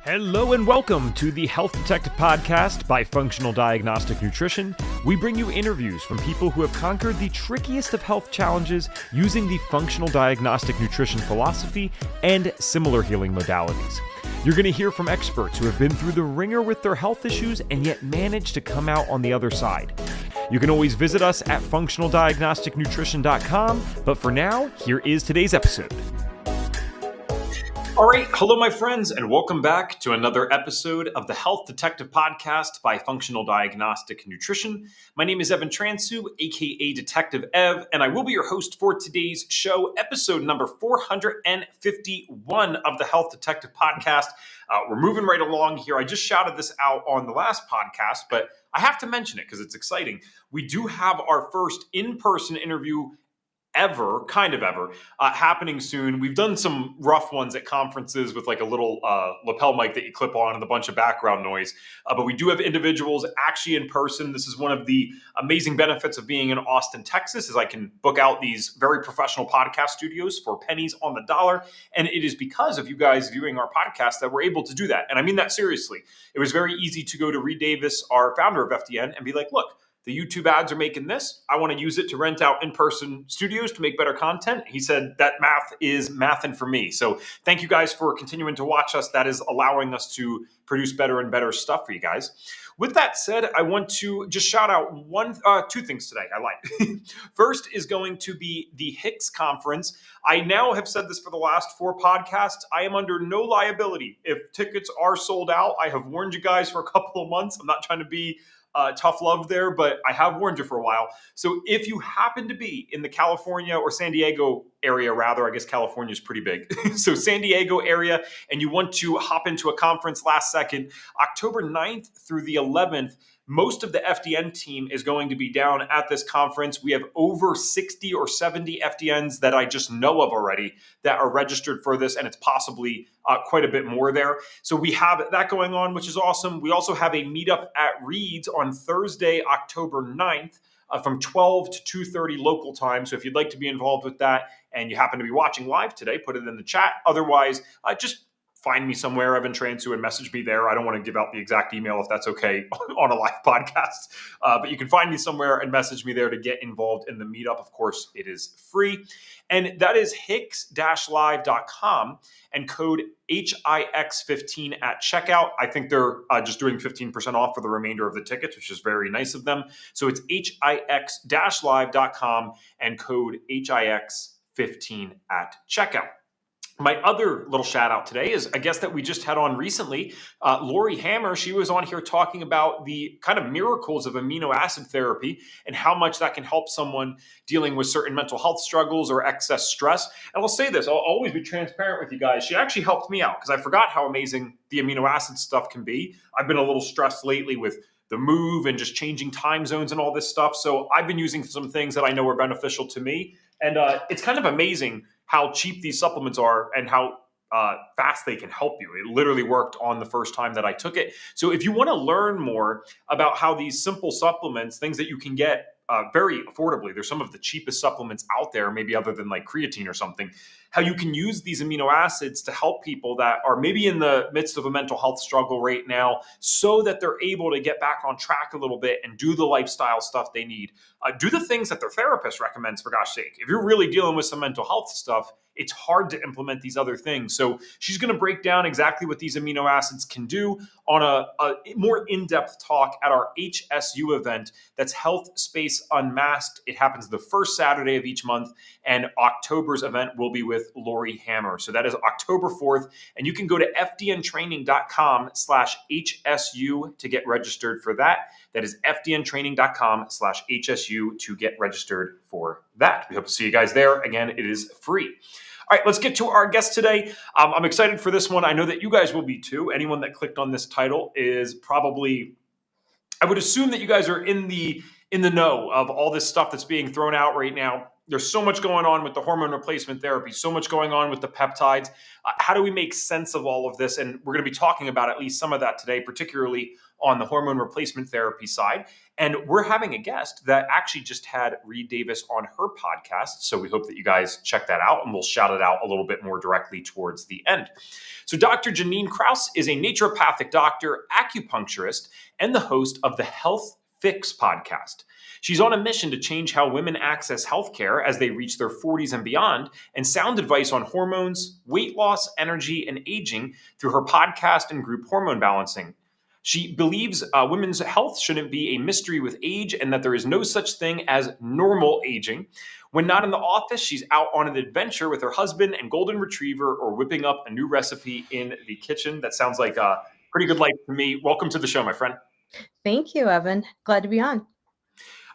Hello and welcome to the Health Detective Podcast by Functional Diagnostic Nutrition. We bring you interviews from people who have conquered the trickiest of health challenges using the Functional Diagnostic Nutrition philosophy and similar healing modalities. You're going to hear from experts who have been through the ringer with their health issues and yet managed to come out on the other side. You can always visit us at functionaldiagnosticnutrition.com, but for now, here is today's episode. All right, hello my friends, and welcome back to another episode of the Health Detective Podcast by Functional Diagnostic Nutrition. My name is Evan Transu, aka Detective Ev, and I will be your host for today's show, episode number 451 of the Health Detective Podcast. We're moving right along here. I just shouted this out on the last podcast, but I have to mention it because it's exciting. We do have our first in-person interview ever happening soon. We've done some rough ones at conferences with like a little lapel mic that you clip on and a bunch of background noise. But we do have individuals actually in person. This is one of the amazing benefits of being in Austin, Texas, is I can book out these very professional podcast studios for pennies on the dollar. And it is because of you guys viewing our podcast that we're able to do that. And I mean that seriously. It was very easy to go to Reed Davis, our founder of FDN, and be like, look, the YouTube ads are making this. I want to use it to rent out in-person studios to make better content. He said that math is mathin' for me. So thank you guys for continuing to watch us. That is allowing us to produce better and better stuff for you guys. With that said, I want to just shout out two things today I like. First is going to be the Hicks Conference. I now have said this for the last 4 podcasts. I am under no liability if tickets are sold out. I have warned you guys for a couple of months. I'm not trying to be tough love there, but I have warned you for a while. So if you happen to be in the California or San Diego area, rather, I guess California is pretty big. So San Diego area, and you want to hop into a conference last second, October 9th through the 11th, most of the FDN team is going to be down at this conference. We have over 60 or 70 FDNs that I just know of already that are registered for this, and it's possibly quite a bit more there. So we have that going on, which is awesome. We also have a meetup at Reed's on Thursday, October 9th from 12 to 2:30 local time. So if you'd like to be involved with that and you happen to be watching live today, put it in the chat. Otherwise, just find me somewhere, Evan Transu, and message me there. I don't want to give out the exact email if that's okay on a live podcast. But you can find me somewhere and message me there to get involved in the meetup. Of course, it is free. And that is hicks-live.com and code HIX15 at checkout. I think they're just doing 15% off for the remainder of the tickets, which is very nice of them. So it's HIX-live.com and code HIX15 at checkout. My other little shout out today is a guest that we just had on recently, Lori Hammer. She was on here talking about the kind of miracles of amino acid therapy and how much that can help someone dealing with certain mental health struggles or excess stress. And I'll say this, I'll always be transparent with you guys. She actually helped me out because I forgot how amazing the amino acid stuff can be. I've been a little stressed lately with the move and just changing time zones and all this stuff. So I've been using some things that I know are beneficial to me. And it's kind of amazing how cheap these supplements are and how fast they can help you. It literally worked on the first time that I took it. So if you want to learn more about how these simple supplements, things that you can get very affordably, they're some of the cheapest supplements out there, maybe other than like creatine or something, how you can use these amino acids to help people that are maybe in the midst of a mental health struggle right now so that they're able to get back on track a little bit and do the lifestyle stuff they need. Do the things that their therapist recommends, for gosh sake. If you're really dealing with some mental health stuff, it's hard to implement these other things. So she's going to break down exactly what these amino acids can do on a more in-depth talk at our HSU event. That's Health Space Unmasked. It happens the first Saturday of each month, and October's event will be with Lori Hammer. So that is October 4th, and you can go to fdntraining.com/HSU to get registered for that. That is fdntraining.com/HSU to get registered for that. We hope to see you guys there. Again, it is free. All right, let's get to our guest today. I'm excited for this one. I know that you guys will be too. Anyone that clicked on this title is probably, I would assume that you guys are in the know of all this stuff that's being thrown out right now. There's so much going on with the hormone replacement therapy, so much going on with the peptides. How do we make sense of all of this? And we're going to be talking about at least some of that today, particularly on the hormone replacement therapy side. And we're having a guest that actually just had Reed Davis on her podcast. So we hope that you guys check that out, and we'll shout it out a little bit more directly towards the end. So Dr. Jannine Krause is a naturopathic doctor, acupuncturist, and the host of the Health Fix podcast. She's on a mission to change how women access healthcare as they reach their 40s and beyond, and sound advice on hormones, weight loss, energy, and aging through her podcast and group hormone balancing. She believes women's health shouldn't be a mystery with age, and that there is no such thing as normal aging. When not in the office, she's out on an adventure with her husband and golden retriever, or whipping up a new recipe in the kitchen. That sounds like a pretty good life to me. Welcome to the show, my friend. Thank you, Evan. Glad to be on.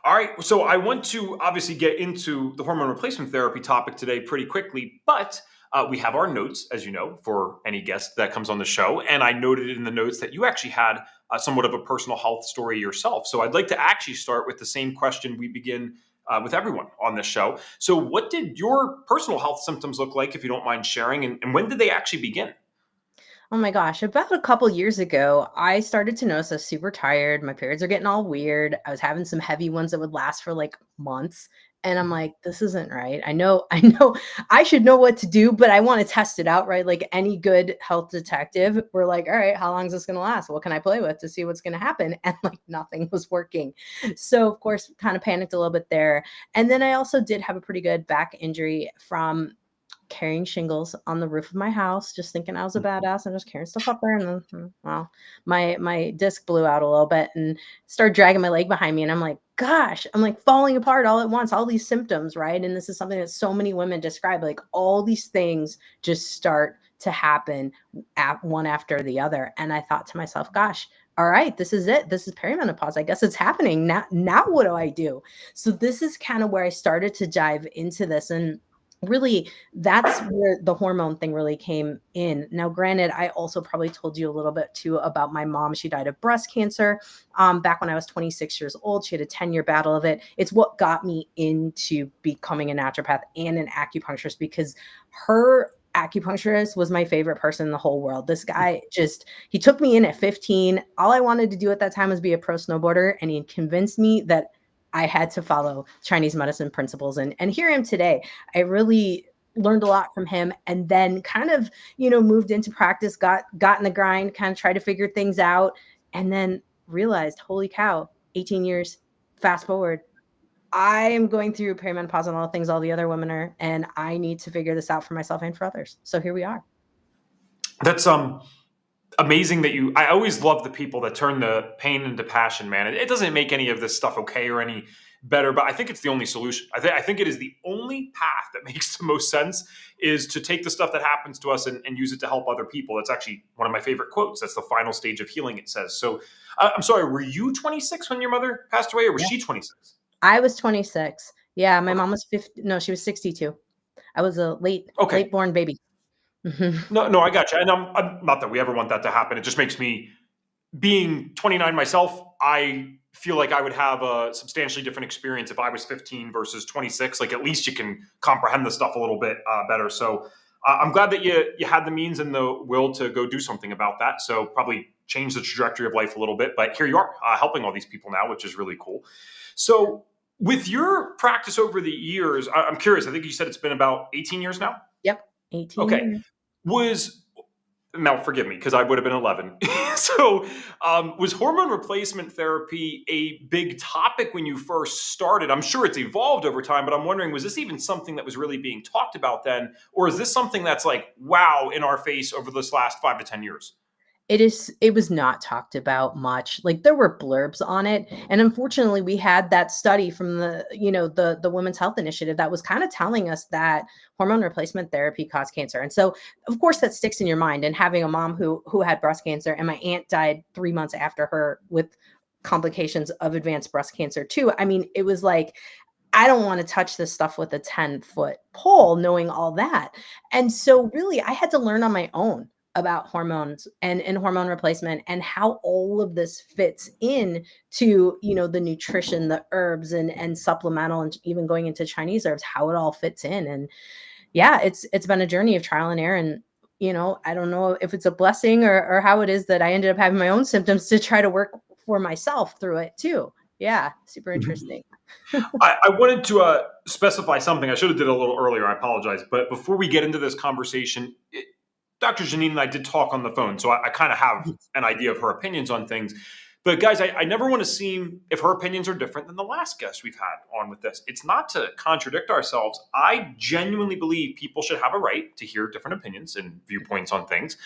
All right, so I want to obviously get into the hormone replacement therapy topic today pretty quickly, but we have our notes, as you know, for any guest that comes on the show. And I noted in the notes that you actually had somewhat of a personal health story yourself. So I'd like to actually start with the same question we begin with everyone on this show. So what did your personal health symptoms look like, if you don't mind sharing, and when did they actually begin? Oh my gosh, about a couple years ago, I started to notice I was super tired. My periods are getting all weird. I was having some heavy ones that would last for like months. And I'm like, this isn't right. I know I should know what to do, but I want to test it out, right? Like any good health detective, we're like, all right, how long is this going to last? What can I play with to see what's going to happen? And like nothing was working. So of course, kind of panicked a little bit there. And then I also did have a pretty good back injury from carrying shingles on the roof of my house, just thinking I was a badass and just carrying stuff up there. And then, well, my disc blew out a little bit and started dragging my leg behind me. And I'm like, gosh, I'm like falling apart all at once, all these symptoms, right? And this is something that so many women describe, like all these things just start to happen at one after the other. And I thought to myself, gosh, all right, this is it. This is perimenopause. I guess it's happening. Now what do I do? So this is kind of where I started to dive into this. And really, that's where the hormone thing really came in. Now, granted, I also probably told you a little bit too about my mom. She died of breast cancer back when I was 26 years old. She had a 10-year battle of it. It's what got me into becoming a naturopath and an acupuncturist, because her acupuncturist was my favorite person in the whole world. This guy he took me in at 15. All I wanted to do at that time was be a pro snowboarder, and he convinced me that I had to follow Chinese medicine principles. And here I am today. I really learned a lot from him, and then kind of, moved into practice, got in the grind, kind of tried to figure things out, and then realized, holy cow, 18 years, fast forward, I am going through perimenopause and all the things all the other women are, and I need to figure this out for myself and for others. So here we are. That's amazing that I always love the people that turn the pain into passion, man. It doesn't make any of this stuff okay or any better, but I think it's the only solution. I think it is the only path that makes the most sense, is to take the stuff that happens to us and use it to help other people. That's actually one of my favorite quotes. That's the final stage of healing, it says. So I'm sorry, were you 26 when your mother passed away, or was she 26? I was 26. Yeah, my mom was 50. No, she was 62. I was a late born baby. No, I got you. And I'm not that we ever want that to happen. It just makes me, being 29 myself, I feel like I would have a substantially different experience if I was 15 versus 26. Like, at least you can comprehend the stuff a little bit better. So I'm glad that you had the means and the will to go do something about that. So probably change the trajectory of life a little bit. But here you are, helping all these people now, which is really cool. So with your practice over the years, I'm curious. I think you said it's been about 18 years now? Yep, 18 Okay. years. Now, forgive me, because I would have been 11. So was hormone replacement therapy a big topic when you first started? I'm sure it's evolved over time, but I'm wondering, was this even something that was really being talked about then? Or is this something that's like, wow, in our face over this last 5 to 10 years? It was not talked about much. Like, there were blurbs on it. And unfortunately, we had that study from the Women's Health Initiative that was kind of telling us that hormone replacement therapy caused cancer. And so, of course, that sticks in your mind. And having a mom who had breast cancer, and my aunt died 3 months after her with complications of advanced breast cancer too. I mean, it was like, I don't want to touch this stuff with a 10-foot pole, knowing all that. And so really, I had to learn on my own about hormones and hormone replacement, and how all of this fits in to, the nutrition, the herbs and supplemental, and even going into Chinese herbs, how it all fits in. And yeah, it's been a journey of trial and error. And, I don't know if it's a blessing or how it is that I ended up having my own symptoms to try to work for myself through it too. Yeah, super interesting. I wanted to specify something. I should have did a little earlier. I apologize. But before we get into this conversation, Dr. Jannine and I did talk on the phone, so I kind of have an idea of her opinions on things. But guys, I never want to seem if her opinions are different than the last guest we've had on with this. It's not to contradict ourselves. I genuinely believe people should have a right to hear different opinions and viewpoints on things.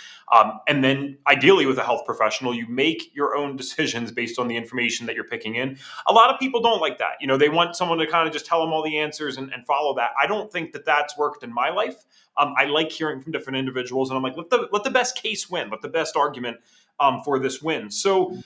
And then, ideally, with a health professional, you make your own decisions based on the information that you're picking in. A lot of people don't like that. They want someone to kind of just tell them all the answers and follow that. I don't think that that's worked in my life. I like hearing from different individuals, and I'm like, let the best case win, let the best argument for this win. So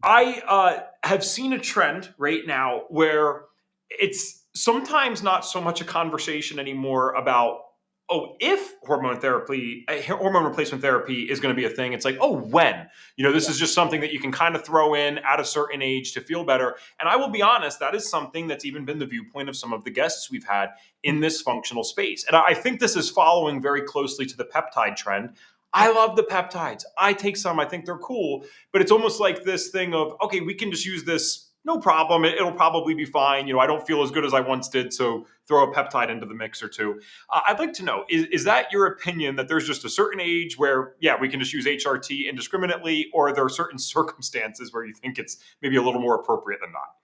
I have seen a trend right now where it's sometimes not so much a conversation anymore about, oh, if hormone replacement therapy is going to be a thing. It's like, oh, when? This Yeah. is just something that you can kind of throw in at a certain age to feel better. And I will be honest, that is something that's even been the viewpoint of some of the guests we've had in this functional space. And I think this is following very closely to the peptide trend. I love the peptides. I take some. I think they're cool. But it's almost like this thing of, okay, we can just use this, no problem. It'll probably be fine. I don't feel as good as I once did, so throw a peptide into the mix or two. I'd like to know, is that your opinion, that there's just a certain age where, yeah, we can just use HRT indiscriminately, or there are certain circumstances where you think it's maybe a little more appropriate than not?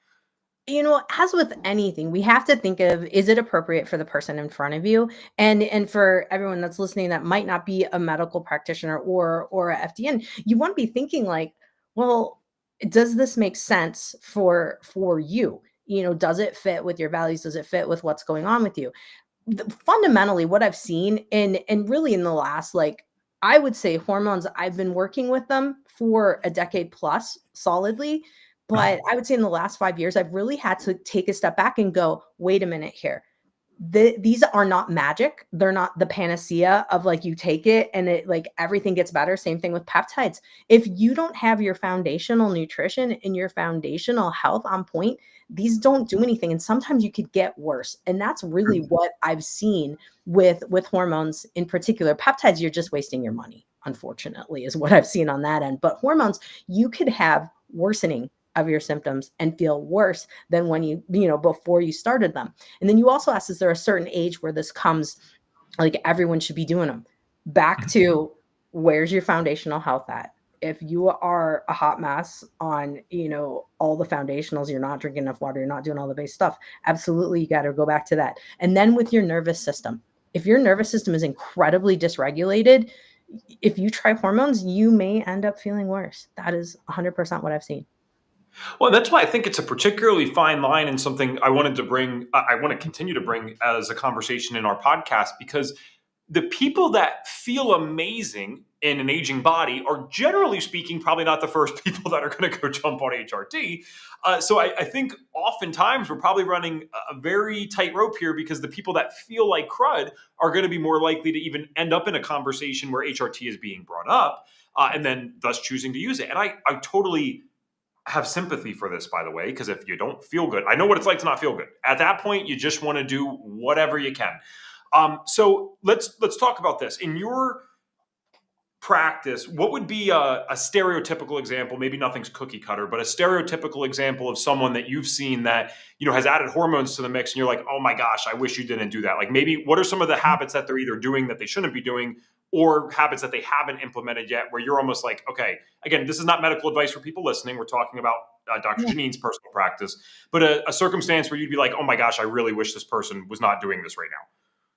As with anything, we have to think of, is it appropriate for the person in front of you? And for everyone that's listening that might not be a medical practitioner or a FDN, you want to be thinking like, well, does this make sense for you? Does it fit with your values? Does it fit with what's going on with you? Fundamentally, what I've seen and really in the last, like, I would say hormones, I've been working with them for a decade plus solidly, but I would say in the last 5 years, I've really had to take a step back and go, wait a minute here. These are not magic. They're not the panacea of like you take it and it like everything gets better. Same thing with peptides. If you don't have your foundational nutrition and your foundational health on point, these don't do anything. And sometimes you could get worse. And that's really what I've seen with hormones in particular. Peptides, you're just wasting your money, unfortunately, is what I've seen on that end. But hormones, you could have worsening of your symptoms and feel worse than when before you started them. And then you also asked, is there a certain age where this comes, like everyone should be doing them? Back to, where's your foundational health at? If you are a hot mess on, all the foundationals, you're not drinking enough water, you're not doing all the base stuff, absolutely, you got to go back to that. And then with your nervous system, if your nervous system is incredibly dysregulated, if you try hormones, you may end up feeling worse. That is 100% what I've seen. Well, that's why I think it's a particularly fine line, and something I wanted to bring, I want to continue to bring as a conversation in our podcast, because the people that feel amazing in an aging body are, generally speaking, probably not the first people that are going to go jump on HRT. So I think oftentimes we're probably running a very tight rope here, because the people that feel like crud are going to be more likely to even end up in a conversation where HRT is being brought up, and then thus choosing to use it. And I totally have sympathy for this, by the way, because if you don't feel good, I know what it's like to not feel good. At that point, you just want to do whatever you can. So let's talk about this. In your practice, what would be a stereotypical example? Maybe nothing's cookie cutter, but a stereotypical example of someone that you've seen that has added hormones to the mix, and you're like, oh my gosh, I wish you didn't do that. Like, maybe what are some of the habits that they're either doing that they shouldn't be doing, or habits that they haven't implemented yet, where you're almost like, okay, again, this is not medical advice for people listening. We're talking about Dr. Yeah. Jannine's personal practice, but a circumstance where you'd be like, oh my gosh, I really wish this person was not doing this right now.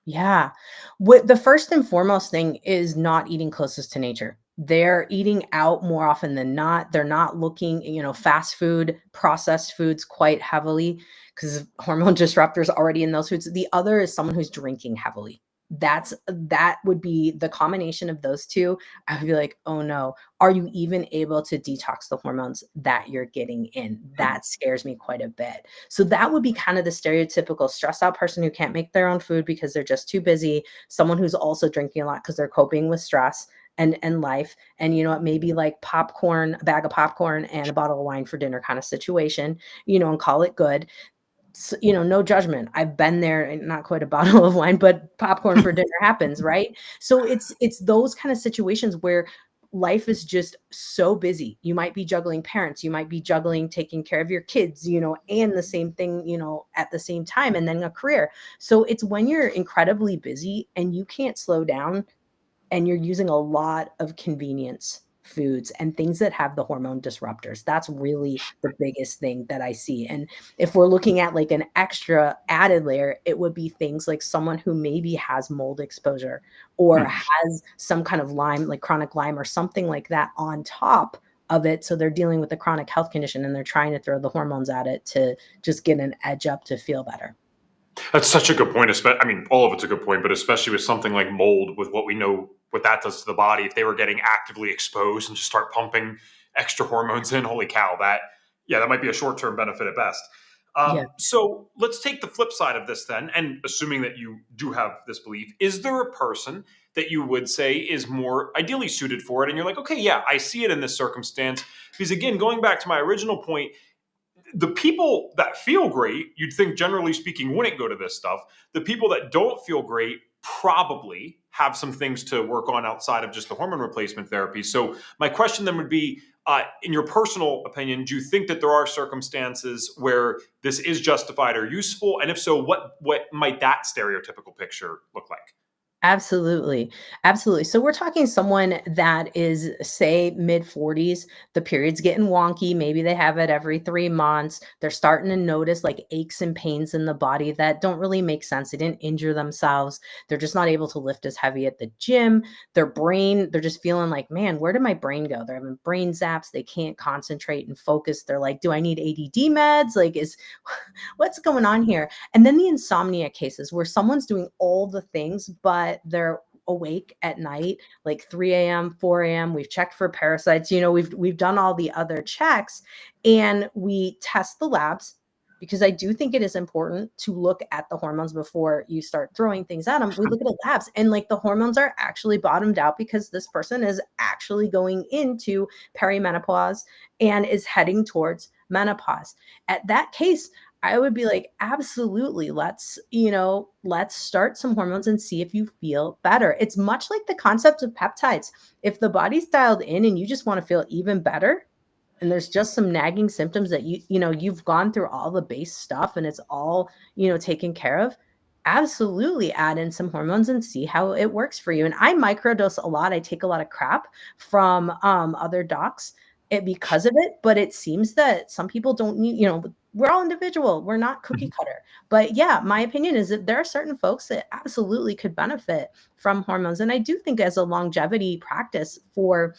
Yeah. What the first and foremost thing is not eating closest to nature. They're eating out more often than not. They're not looking, fast food, processed foods quite heavily because hormone disruptors already in those foods. The other is someone who's drinking heavily. That would be the combination of those two. I would be like, oh no, are you even able to detox the hormones that you're getting in? That scares me quite a bit. So that would be kind of the stereotypical stressed out person who can't make their own food because they're just too busy. Someone who's also drinking a lot because they're coping with stress and life. And it may be like popcorn, a bag of popcorn and a bottle of wine for dinner kind of situation, and call it good. So, no judgment. I've been there, and not quite a bottle of wine, but popcorn for dinner happens, right? So it's those kind of situations where life is just so busy. You might be juggling parents, you might be juggling taking care of your kids, and the same thing, at the same time, and then a career. So it's when you're incredibly busy and you can't slow down and you're using a lot of convenience foods and things that have the hormone disruptors. That's really the biggest thing that I see. And if we're looking at like an extra added layer, it would be things like someone who maybe has mold exposure or Hmm. has some kind of Lyme, like chronic Lyme or something like that on top of it. So they're dealing with a chronic health condition and they're trying to throw the hormones at it to just get an edge up to feel better. That's such a good point. I mean, all of it's a good point, but especially with something like mold, with what we know what that does to the body. If they were getting actively exposed and just start pumping extra hormones in, holy cow, that might be a short term benefit at best. Yeah. So let's take the flip side of this then, and assuming that you do have this belief, is there a person that you would say is more ideally suited for it? And you're like, okay, yeah, I see it in this circumstance. Because again, going back to my original point, the people that feel great, you'd think generally speaking wouldn't go to this stuff. The people that don't feel great probably have some things to work on outside of just the hormone replacement therapy. So my question then would be, in your personal opinion, do you think that there are circumstances where this is justified or useful? And if so, what might that stereotypical picture look like? Absolutely. Absolutely. So we're talking someone that is, say, mid 40s, the period's getting wonky. Maybe they have it every 3 months. They're starting to notice like aches and pains in the body that don't really make sense. They didn't injure themselves. They're just not able to lift as heavy at the gym. Their brain, they're just feeling like, man, where did my brain go? They're having brain zaps. They can't concentrate and focus. They're like, do I need ADD meds? Like, what's going on here? And then the insomnia cases where someone's doing all the things, but they're awake at night, like 3 a.m., 4 a.m. We've checked for parasites, we've done all the other checks and we test the labs because I do think it is important to look at the hormones before you start throwing things at them. We look at the labs and like the hormones are actually bottomed out because this person is actually going into perimenopause and is heading towards menopause. At that case, I would be like, absolutely, let's start some hormones and see if you feel better. It's much like the concept of peptides. If the body's dialed in and you just want to feel even better, and there's just some nagging symptoms that you've gone through all the base stuff and it's all, taken care of, absolutely add in some hormones and see how it works for you. And I microdose a lot. I take a lot of crap from other docs because of it, but it seems that some people don't need, we're all individual. We're not cookie cutter. But yeah, my opinion is that there are certain folks that absolutely could benefit from hormones. And I do think as a longevity practice for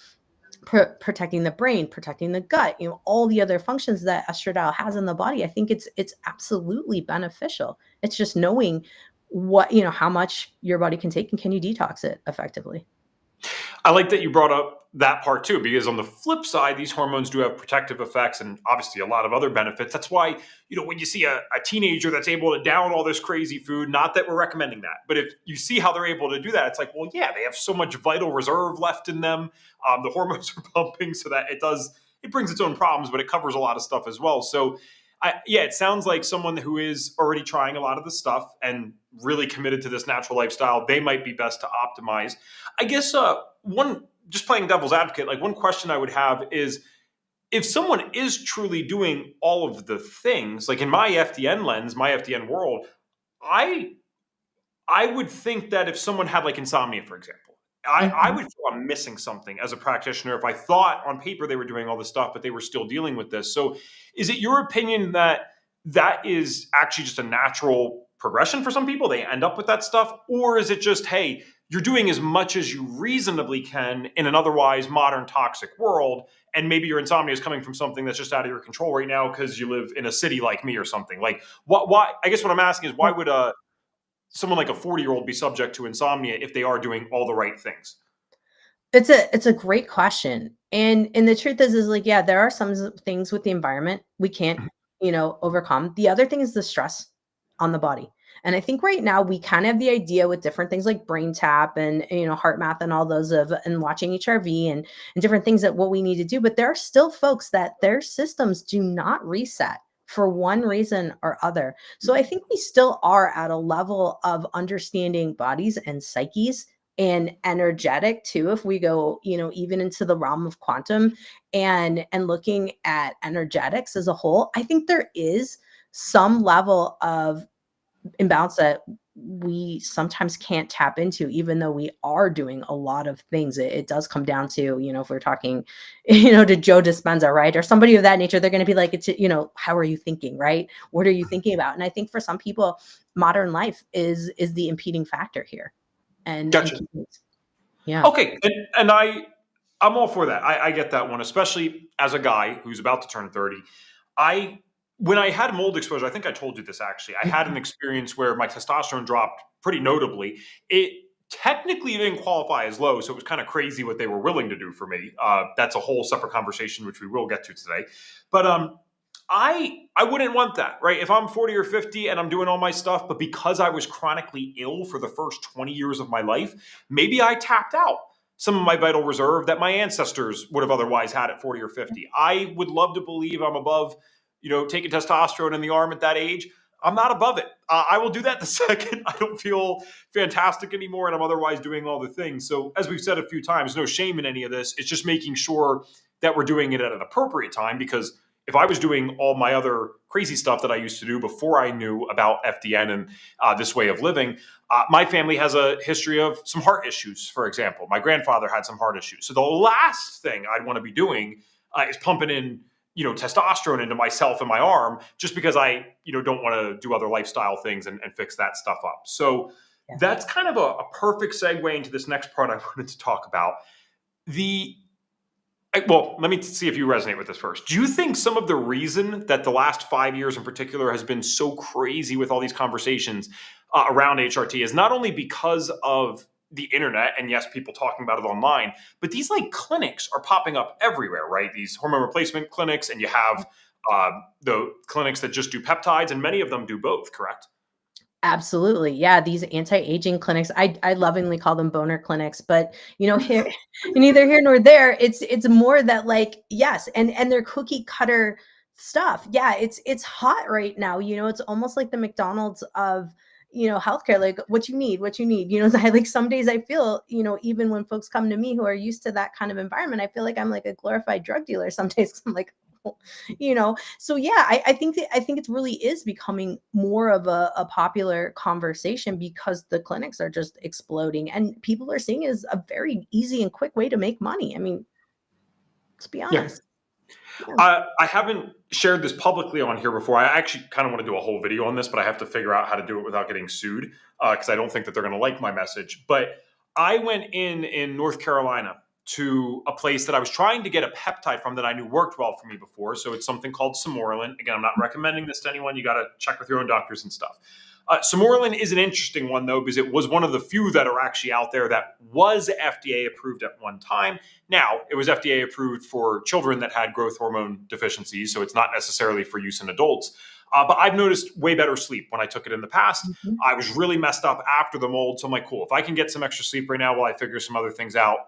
protecting the brain, protecting the gut, all the other functions that estradiol has in the body, I think it's absolutely beneficial. It's just knowing what, how much your body can take and can you detox it effectively. I like that you brought up that part too, because on the flip side, these hormones do have protective effects and obviously a lot of other benefits. That's why, when you see a teenager that's able to down all this crazy food, not that we're recommending that, but if you see how they're able to do that, it's like, well, yeah, they have so much vital reserve left in them. The hormones are pumping so that it brings its own problems, but it covers a lot of stuff as well. So it sounds like someone who is already trying a lot of the stuff and really committed to this natural lifestyle, they might be best to optimize. I guess one, just playing devil's advocate, like one question I would have is, if someone is truly doing all of the things, like in my FDN lens, my FDN world, I I would think that if someone had like insomnia, for example, I Mhm. would feel I'm missing something as a practitioner if I thought on paper they were doing all this stuff, but they were still dealing with this. So, is it your opinion that that is actually just a natural progression for some people? They end up with that stuff, or is it just, hey, you're doing as much as you reasonably can in an otherwise modern toxic world, and maybe your insomnia is coming from something that's just out of your control right now because you live in a city like me or something? Like, what? Why? I guess what I'm asking is, why would someone like a 40-year-old be subject to insomnia if they are doing all the right things? It's a great question. And the truth is like, yeah, there are some things with the environment we can't, overcome. The other thing is the stress on the body. And I think right now we kind of have the idea with different things like brain tap and heart math and all those of and watching HRV and different things that what we need to do. But there are still folks that their systems do not reset for one reason or other. So I think we still are at a level of understanding bodies and psyches and energetic too. If we go, even into the realm of quantum and looking at energetics as a whole, I think there is some level of imbalance that we sometimes can't tap into, even though we are doing a lot of things. It does come down to, if we're talking, to Joe Dispenza, right? Or somebody of that nature, they're going to be like, how are you thinking, right? What are you thinking about? And I think for some people, modern life is the impeding factor here. And Gotcha. yeah. Okay. And I'm all for that. I get that one, especially as a guy who's about to turn 30. When I had mold exposure, I think I told you this actually. I had an experience where my testosterone dropped pretty notably. It technically didn't qualify as low, so it was kind of crazy what they were willing to do for me. That's a whole separate conversation, which we will get to today. But I wouldn't want that, right? If I'm 40 or 50 and I'm doing all my stuff, but because I was chronically ill for the first 20 years of my life, maybe I tapped out some of my vital reserve that my ancestors would have otherwise had at 40 or 50. I would love to believe I'm above, taking testosterone in the arm at that age. I'm not above it. I will do that the second I don't feel fantastic anymore and I'm otherwise doing all the things. So as we've said a few times, no shame in any of this. It's just making sure that we're doing it at an appropriate time, because if I was doing all my other crazy stuff that I used to do before I knew about FDN and this way of living, my family has a history of some heart issues, for example. My grandfather had some heart issues. So the last thing I'd want to be doing is pumping in, testosterone into myself and my arm just because I, don't want to do other lifestyle things and fix that stuff up. So that's kind of a perfect segue into this next part I wanted to talk about. Well, let me see if you resonate with this first. Do you think some of the reason that the last 5 years in particular has been so crazy with all these conversations around HRT is not only because of the internet and yes, people talking about it online, but these like clinics are popping up everywhere, right? These hormone replacement clinics, and you have the clinics that just do peptides, and many of them do both, correct? Absolutely. Yeah, these anti-aging clinics, I lovingly call them boner clinics, but here neither here nor there. It's more that like, yes, and they're cookie cutter stuff. Yeah, it's hot right now. It's almost like the McDonald's of healthcare, like what you need, like some days I feel, even when folks come to me who are used to that kind of environment, I feel like I'm like a glorified drug dealer some days. 'Cause I'm like, so yeah, I think it really is becoming more of a popular conversation because the clinics are just exploding and people are seeing it as a very easy and quick way to make money. I mean, let's be Yeah. honest. Yeah. I haven't shared this publicly on here before. I actually kind of want to do a whole video on this, but I have to figure out how to do it without getting sued because I don't think that they're going to like my message. But I went in North Carolina to a place that I was trying to get a peptide from that I knew worked well for me before. So it's something called Samorelin. Again, I'm not recommending this to anyone. You got to check with your own doctors and stuff. Samorelin is an interesting one, though, because it was one of the few that are actually out there that was FDA approved at one time. Now, it was FDA approved for children that had growth hormone deficiencies, so it's not necessarily for use in adults. But I've noticed way better sleep when I took it in the past. Mhm. I was really messed up after the mold, so I'm like, cool, if I can get some extra sleep right now while I figure some other things out,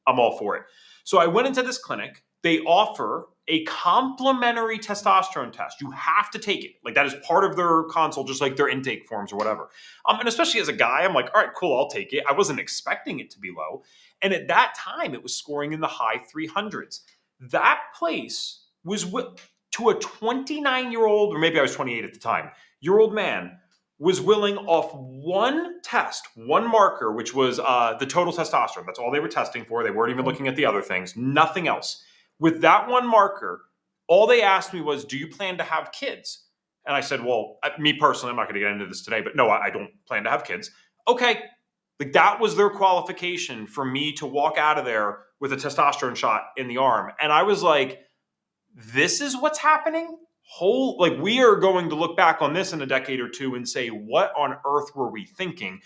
I'm all for it. So I went into this clinic. They offer a complimentary testosterone test. You have to take it. Like that is part of their consult, just like their intake forms or whatever. And especially as a guy, I'm like, all right, cool, I'll take it. I wasn't expecting it to be low. And at that time, it was scoring in the high 300s. That place was to a 29-year-old, or maybe I was 28 at the time, year old man was willing off one test, one marker, which was the total testosterone. That's all they were testing for. They weren't even looking at the other things, nothing else. With that one marker, all they asked me was, do you plan to have kids? And I said, well, me personally, I'm not going to get into this today, but no, I don't plan to have kids. Okay. Like that was their qualification for me to walk out of there with a testosterone shot in the arm. And I was like, this is what's happening? Like we are going to look back on this in a decade or two and say, what on earth were we thinking?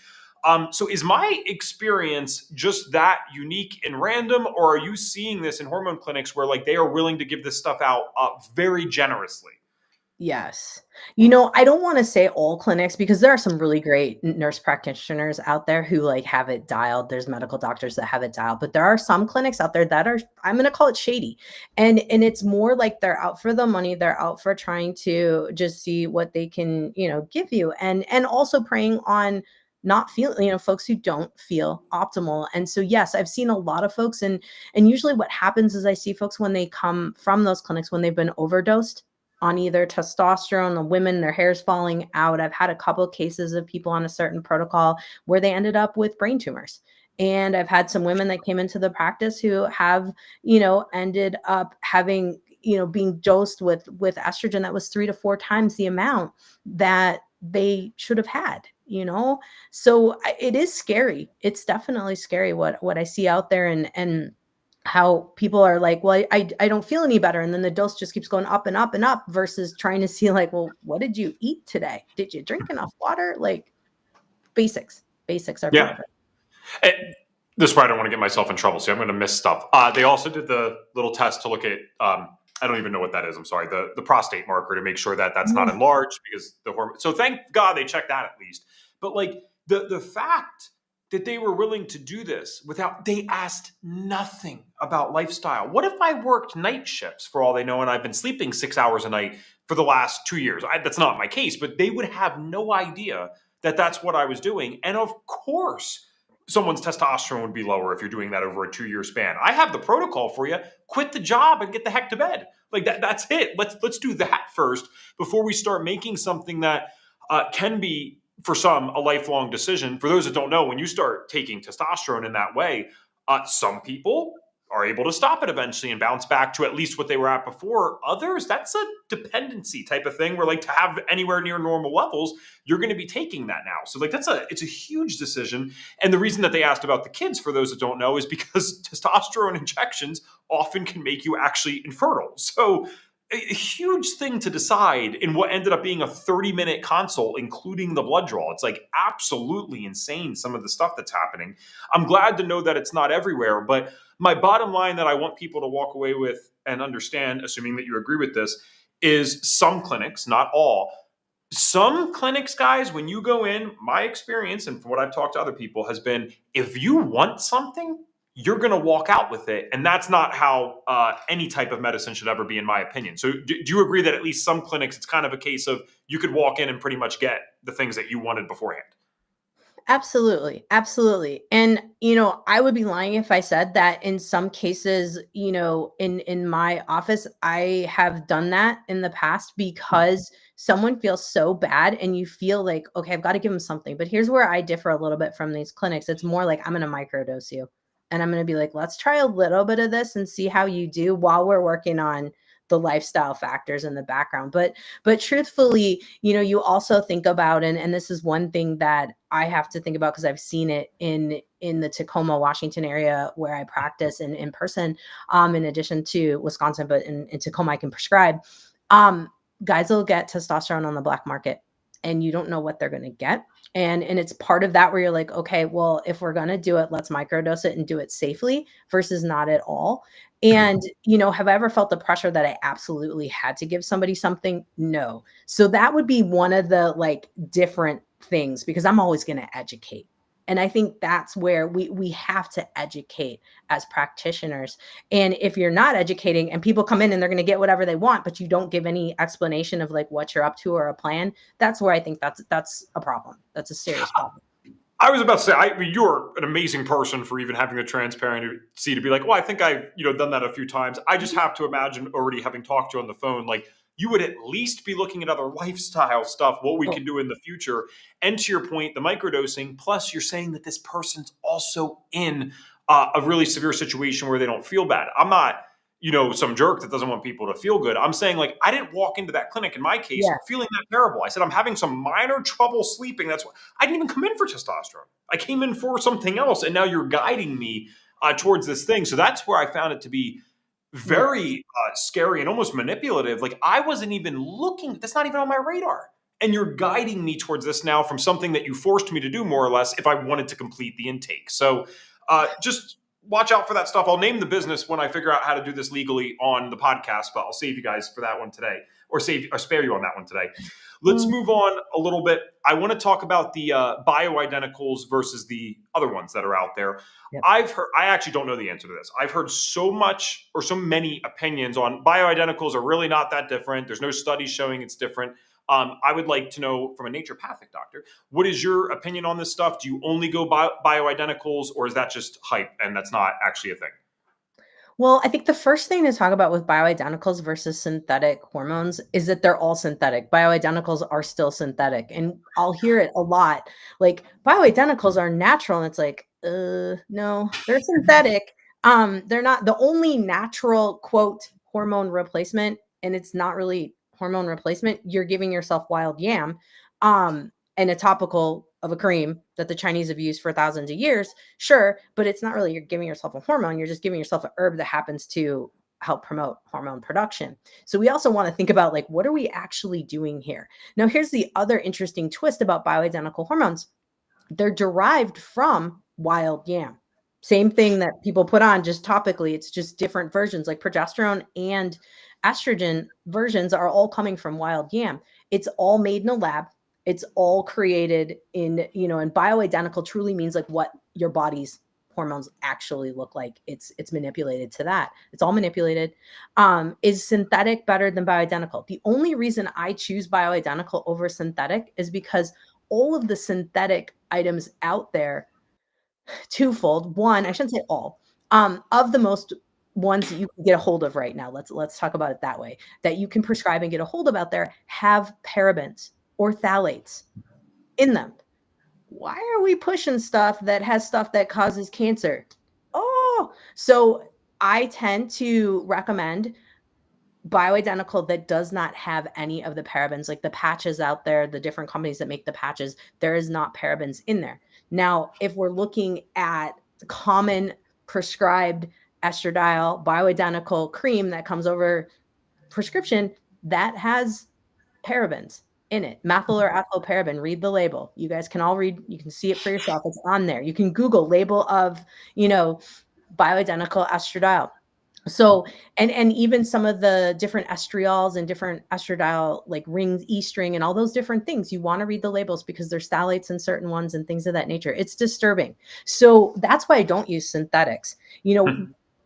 So is my experience just that unique and random, or are you seeing this in hormone clinics where like they are willing to give this stuff out very generously? Yes. I don't want to say all clinics because there are some really great nurse practitioners out there who like have it dialed. There's medical doctors that have it dialed, but there are some clinics out there that are, I'm going to call it shady. And it's more like they're out for the money. They're out for trying to just see what they can, give you and also preying on not feel, folks who don't feel optimal. And so, yes, I've seen a lot of folks, and usually what happens is I see folks when they come from those clinics, when they've been overdosed on either testosterone, the women, their hair's falling out. I've had a couple of cases of people on a certain protocol where they ended up with brain tumors. And I've had some women that came into the practice who have, ended up having, being dosed with estrogen that was 3 to 4 times the amount that they should have had. So it is scary. It's definitely scary what I see out there, and how people are like, well, I don't feel any better. And then the dose just keeps going up and up and up, versus trying to see like, well, what did you eat today? Did you drink enough water? Like, basics are Yeah. perfect. And this is why I don't want to get myself in trouble, so I'm going to miss stuff. They also did the little test to look at, I don't even know what that is. I'm sorry, the prostate marker, to make sure that that's not enlarged, because the hormone. So thank God they checked that at least. But like the fact that they were willing to do this without, they asked nothing about lifestyle. What if I worked night shifts for all they know, and I've been sleeping 6 hours a night for the last 2 years? That's not my case, but they would have no idea that that's what I was doing. And of course, someone's testosterone would be lower if you're doing that over a 2-year span. I have the protocol for you. Quit the job and get the heck to bed. Like that's it. Let's do that first before we start making something that can be, for some, a lifelong decision. For those that don't know, when you start taking testosterone in that way, some people are able to stop it eventually and bounce back to at least what they were at before. Others, that's a dependency type of thing where, like, to have anywhere near normal levels, you're going to be taking that now. So like it's a huge decision. And the reason that they asked about the kids, for those that don't know, is because testosterone injections often can make you actually infertile. So a huge thing to decide in what ended up being a 30-minute consult, including the blood draw. It's like absolutely insane, some of the stuff that's happening. I'm glad to know that it's not everywhere, but my bottom line that I want people to walk away with and understand, assuming that you agree with this, is some clinics, not all, some clinics, guys, when you go in, my experience and from what I've talked to other people has been, if you want something, you're going to walk out with it. And that's not how any type of medicine should ever be, in my opinion. So do you agree that at least some clinics, it's kind of a case of you could walk in and pretty much get the things that you wanted beforehand? Absolutely. Absolutely. And, I would be lying if I said that in some cases, in my office, I have done that in the past, because someone feels so bad and you feel like, okay, I've got to give them something. But here's where I differ a little bit from these clinics. It's more like, I'm going to microdose you, and I'm going to be like, let's try a little bit of this and see how you do while we're working on the lifestyle factors in the background. But truthfully, you also think about, and this is one thing that I have to think about, because I've seen it in the Tacoma, Washington area where I practice in person, in addition to Wisconsin, but in Tacoma I can prescribe. Guys will get testosterone on the black market, and you don't know what they're going to get. And it's part of that where you're like, okay, well, if we're going to do it, let's microdose it and do it safely versus not at all. And, have I ever felt the pressure that I absolutely had to give somebody something? No. So that would be one of the like different things, because I'm always going to educate. And I think that's where we have to educate as practitioners. And if you're not educating and people come in and they're going to get whatever they want, but you don't give any explanation of like what you're up to or a plan, that's where I think that's a problem. That's a serious problem. I was about to say, I mean, you're an amazing person for even having the transparency to be like, well, I think I've done that a few times. I just have to imagine, already having talked to you on the phone, like you would at least be looking at other lifestyle stuff, what we can do in the future. And to your point, the microdosing, plus you're saying that this person's also in a really severe situation where they don't feel bad. I'm not, some jerk that doesn't want people to feel good. I'm saying, like, I didn't walk into that clinic in my case Yeah. feeling that terrible. I said, I'm having some minor trouble sleeping. That's what I didn't even come in for testosterone. I came in for something else. And now you're guiding me towards this thing. So that's where I found it to be very scary and almost manipulative. Like, I wasn't even looking, that's not even on my radar. And you're guiding me towards this now from something that you forced me to do, more or less, if I wanted to complete the intake. So just watch out for that stuff. I'll name the business when I figure out how to do this legally on the podcast, but I'll save you guys for that one today, or spare you on that one today. Let's move on a little bit. I want to talk about the bioidenticals versus the other ones that are out there. Yep. I actually don't know the answer to this. I've heard so much or so many opinions on bioidenticals are really not that different. There's no studies showing it's different. I would like to know from a naturopathic doctor, what is your opinion on this stuff? Do you only go bioidenticals, or is that just hype and that's not actually a thing? Well, I think the first thing to talk about with bioidenticals versus synthetic hormones is that they're all synthetic. Bioidenticals are still synthetic. And I'll hear it a lot. Like, bioidenticals are natural. And it's like, no, they're synthetic. They're not the only natural quote hormone replacement, and it's not really hormone replacement. You're giving yourself wild yam. And a topical of a cream that the Chinese have used for thousands of years. Sure, but it's not really you're giving yourself a hormone, you're just giving yourself a herb that happens to help promote hormone production. So we also want to think about like what are we actually doing here? Now here's the other interesting twist about bioidentical hormones. They're derived from wild yam. Same thing that people put on just topically, it's just different versions like progesterone and estrogen versions are all coming from wild yam. It's all made in a lab. It's all created in, and bioidentical truly means like what your body's hormones actually look like. It's manipulated to that. It's all manipulated. Is synthetic better than bioidentical? The only reason I choose bioidentical over synthetic is because all of the synthetic items out there, twofold. One, I shouldn't say all, of the most ones that you can get a hold of right now, let's talk about it that way, that you can prescribe and get a hold of out there have parabens or phthalates in them. Why are we pushing stuff that has stuff that causes cancer? Oh, so I tend to recommend bioidentical that does not have any of the parabens, like the patches out there, the different companies that make the patches, there is not parabens in there. Now, if we're looking at common prescribed estradiol bioidentical cream that comes over prescription, that has parabens in it, methyl or ethyl paraben. Read the label. You guys can all read, you can see it for yourself. It's on there. You can Google label of, bioidentical estradiol. So, and even some of the different estriols and different estradiol, like rings, E string, and all those different things, you want to read the labels because there's phthalates in certain ones and things of that nature. It's disturbing. So that's why I don't use synthetics.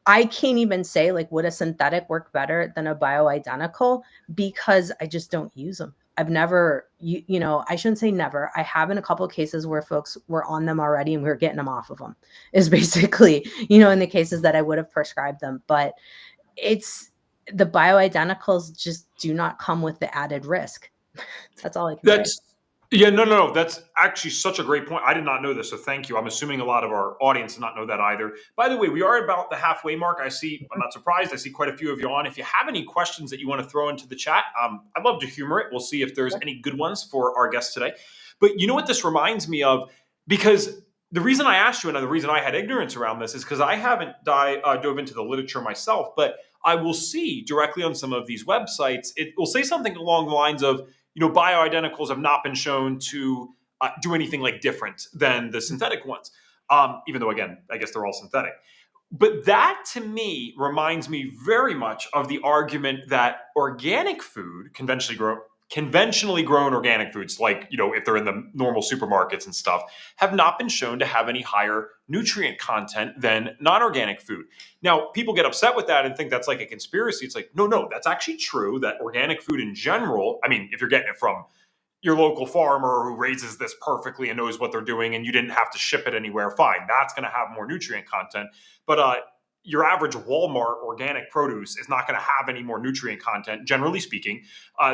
I can't even say like, would a synthetic work better than a bioidentical because I just don't use them. I've never, I shouldn't say never. I have in a couple of cases where folks were on them already and we were getting them off of them is basically, in the cases that I would have prescribed them. But it's the bioidenticals just do not come with the added risk. That's all I can say. That's Yeah, no. That's actually such a great point. I did not know this, so thank you. I'm assuming a lot of our audience did not know that either. By the way, we are about the halfway mark. I'm not surprised. I see quite a few of you on. If you have any questions that you want to throw into the chat, I'd love to humor it. We'll see if there's any good ones for our guests today. But you know what this reminds me of? Because the reason I asked you, and the reason I had ignorance around this, is because I haven't dove into the literature myself, but I will see directly on some of these websites, it will say something along the lines of, bioidenticals have not been shown to do anything like different than the synthetic ones. Even though, again, I guess they're all synthetic. But that to me reminds me very much of the argument that organic food, conventionally grown organic foods, like, if they're in the normal supermarkets and stuff, have not been shown to have any higher nutrient content than non-organic food. Now, people get upset with that and think that's like a conspiracy. It's like, no, that's actually true that organic food in general, I mean, if you're getting it from your local farmer who raises this perfectly and knows what they're doing and you didn't have to ship it anywhere, fine, that's going to have more nutrient content. But your average Walmart organic produce is not going to have any more nutrient content, generally speaking,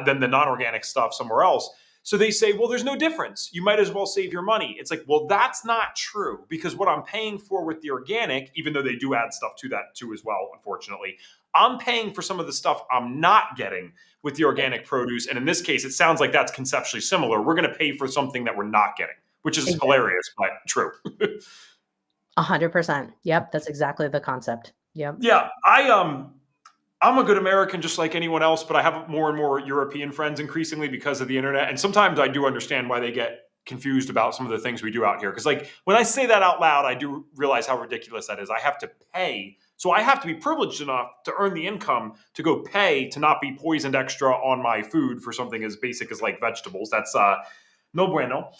than the non-organic stuff somewhere else. So they say, well, there's no difference. You might as well save your money. It's like, well, that's not true, because what I'm paying for with the organic, even though they do add stuff to that too as well, unfortunately, I'm paying for some of the stuff I'm not getting with the organic produce. And in this case, it sounds like that's conceptually similar. We're going to pay for something that we're not getting, which is Exactly. hilarious, but true. 100%. Yep. That's exactly the concept. Yep. Yeah, I'm a good American just like anyone else, but I have more and more European friends increasingly because of the internet. And sometimes I do understand why they get confused about some of the things we do out here. Because like when I say that out loud, I do realize how ridiculous that is. I have to pay. So I have to be privileged enough to earn the income to go pay to not be poisoned extra on my food for something as basic as like vegetables. That's no bueno.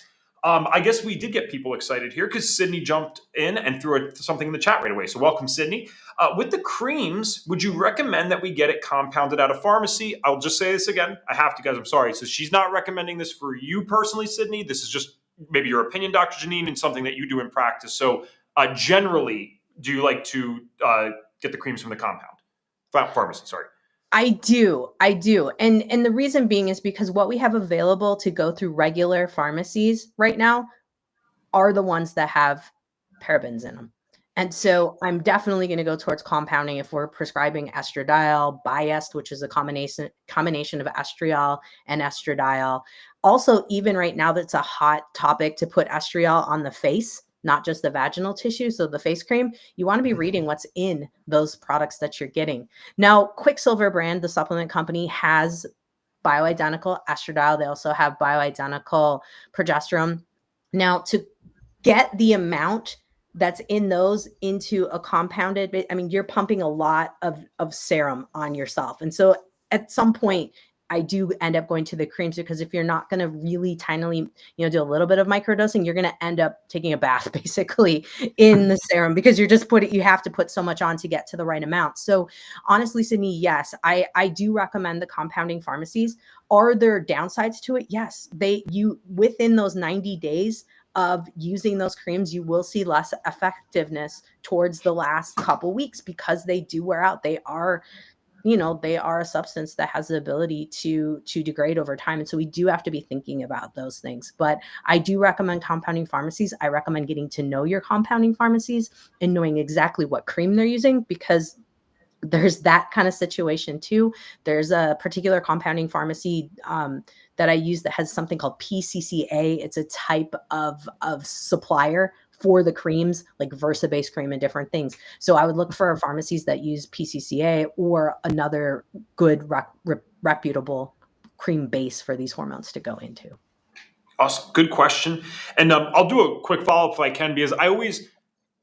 I guess we did get people excited here because Sydney jumped in and threw something in the chat right away. So welcome, Sydney. With the creams, would you recommend that we get it compounded at a pharmacy? I'll just say this again. I have to, guys. I'm sorry. So she's not recommending this for you personally, Sydney. This is just maybe your opinion, Dr. Jannine, and something that you do in practice. So generally, do you like to get the creams from the compound pharmacy? Sorry. I do. And the reason being is because what we have available to go through regular pharmacies right now are the ones that have parabens in them. And so I'm definitely going to go towards compounding if we're prescribing estradiol, Biest, which is a combination of estriol and estradiol. Also, even right now, that's a hot topic to put estriol on the face, not just the vaginal tissue. So the face cream, you want to be reading what's in those products that you're getting. Now, Quicksilver brand, the supplement company, has bioidentical estradiol. They also have bioidentical progesterone. Now, to get the amount that's in those into a compounded, I mean, you're pumping a lot of serum on yourself. And so at some point, I do end up going to the creams, because if you're not going to really tinily, do a little bit of microdosing, you're going to end up taking a bath basically in the serum, because you have to put so much on to get to the right amount. So honestly, Sydney, yes, I do recommend the compounding pharmacies. Are there downsides to it? Yes, within those 90 days of using those creams, you will see less effectiveness towards the last couple weeks, because they do wear out. They are a substance that has the ability to degrade over time. And so we do have to be thinking about those things. But I do recommend compounding pharmacies. I recommend getting to know your compounding pharmacies and knowing exactly what cream they're using, because there's that kind of situation too. There's a particular compounding pharmacy that I use that has something called PCCA. It's a type of supplier for the creams, like Versa-based cream and different things. So I would look for pharmacies that use PCCA or another good reputable cream base for these hormones to go into. Awesome. Good question. And I'll do a quick follow-up if I can, because I always,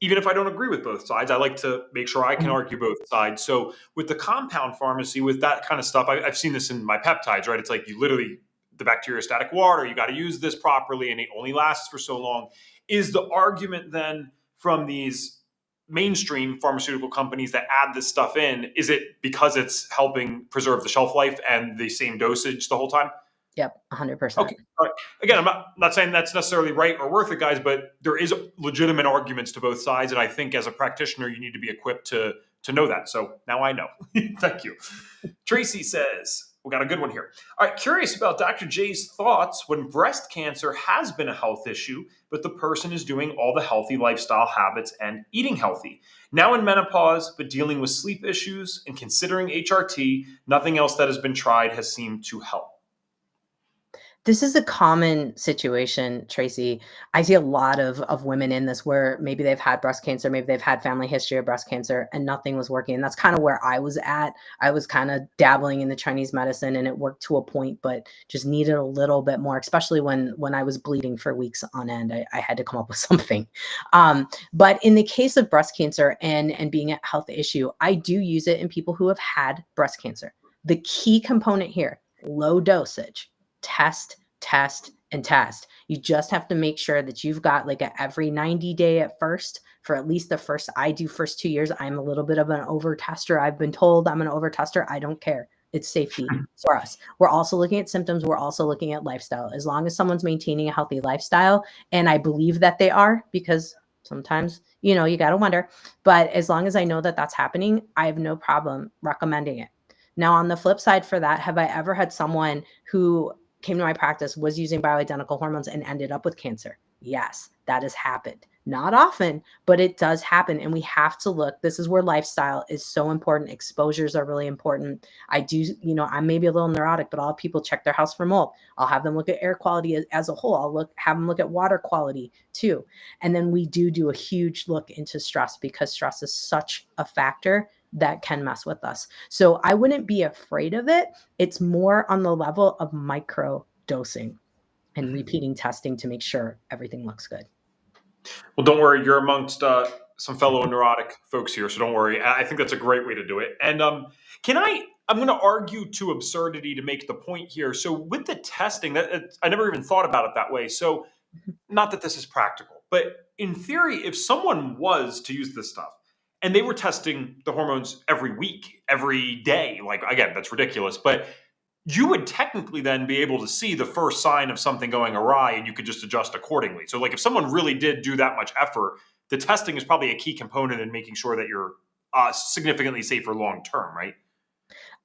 even if I don't agree with both sides, I like to make sure I can argue both sides. So with the compound pharmacy, with that kind of stuff, I've seen this in my peptides, right? It's like you literally, the bacteriostatic water, you got to use this properly, and it only lasts for so long. Is the argument then from these mainstream pharmaceutical companies that add this stuff in, is it because it's helping preserve the shelf life and the same dosage the whole time? Yep, 100%. Okay. All right. Again, I'm not saying that's necessarily right or worth it, guys, but there is legitimate arguments to both sides, and I think as a practitioner, you need to be equipped to know that. So now I know. Thank you. Tracy says, we got a good one here. All right. Curious about Dr. J's thoughts when breast cancer has been a health issue, but the person is doing all the healthy lifestyle habits and eating healthy. Now in menopause, but dealing with sleep issues and considering HRT, nothing else that has been tried has seemed to help. This is a common situation, Tracy. I see a lot of women in this where maybe they've had breast cancer, maybe they've had family history of breast cancer, and nothing was working. And that's kind of where I was at. I was kind of dabbling in the Chinese medicine, and it worked to a point, but just needed a little bit more, especially when I was bleeding for weeks on end. I had to come up with something. But in the case of breast cancer and being a health issue, I do use it in people who have had breast cancer. The key component here, low dosage. Test, and test. You just have to make sure that you've got like a every 90 day at first, for at least the first 2 years. I'm a little bit of an over tester. I've been told I'm an over tester. I don't care. It's safety for us. We're also looking at symptoms. We're also looking at lifestyle. As long as someone's maintaining a healthy lifestyle, and I believe that they are, because sometimes, you got to wonder, but as long as I know that that's happening, I have no problem recommending it. Now, on the flip side for that, have I ever had someone who came to my practice, was using bioidentical hormones, and ended up with cancer? Yes, that has happened. Not often, but it does happen. And we have to look. This is where lifestyle is so important. Exposures are really important. I do, I'm maybe a little neurotic, but I'll have people check their house for mold. I'll have them look at air quality as a whole. Have them look at water quality too. And then we do a huge look into stress, because stress is such a factor that can mess with us. So I wouldn't be afraid of it. It's more on the level of micro dosing and repeating testing to make sure everything looks good. Well, don't worry. You're amongst some fellow neurotic folks here, so don't worry. I think that's a great way to do it. And I'm going to argue to absurdity to make the point here. So with the testing, I never even thought about it that way. So not that this is practical, but in theory, if someone was to use this stuff and they were testing the hormones every week, every day, like again, that's ridiculous, but you would technically then be able to see the first sign of something going awry and you could just adjust accordingly. So, like, if someone really did do that much effort, the testing is probably a key component in making sure that you're significantly safer long term, right?